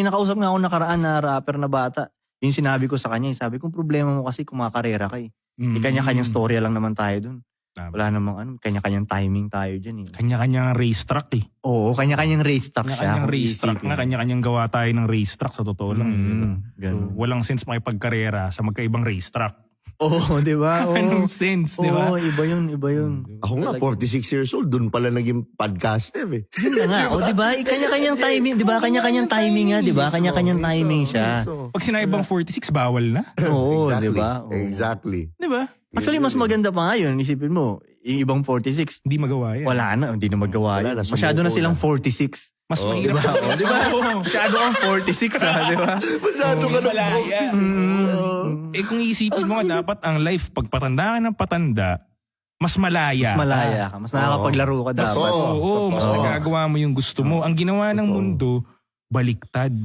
May nakausap nga ako nakaraan na rapper na bata. Yung sinabi ko sa kanya, sabi kong problema mo kasi kumakarera ka eh. Kanya-kanyang storya lang naman tayo dun. Wala namang kanya-kanyang timing tayo dyan eh. Kanya-kanyang racetrack eh. Oo, kanya-kanyang racetrack siya. Kanya-kanyang racetrack nga, kanya-kanyang gawa tayo ng racetrack sa totoo lang. So, walang sense makipagkarera sa magkaibang racetrack. Oo, di ba? Anong sense, di ba? Oo, iba yun. Ako nga, 46 years old, dun pala naging podcaster eh. Yun na nga, di ba? Kanya-kanyang timing, di ba? Kanya-kanyang timing nga, di ba? Kanya-kanyang timing siya. Pag sinabing 46, bawal na. Oo, Exactly. di ba? Exactly. Di ba? Actually, mas maganda pa nga yun. Isipin mo, yung ibang 46, Hindi magawa yan. wala na, hindi na magawa Wala yun. na, Masyado na sumuko silang na. 46. Mas mahirap. Di ba? Masyado kang 46 di ba? Masyado ka na Malaya. Eh kung iisipin mo nga, dapat ang life, pag patanda ka ng patanda, mas malaya. Mas malaya ka. Mas nakakapaglaro ka dapat. Oo, mas nagagawa mo yung gusto mo. Ang ginawa ng mundo, baliktad.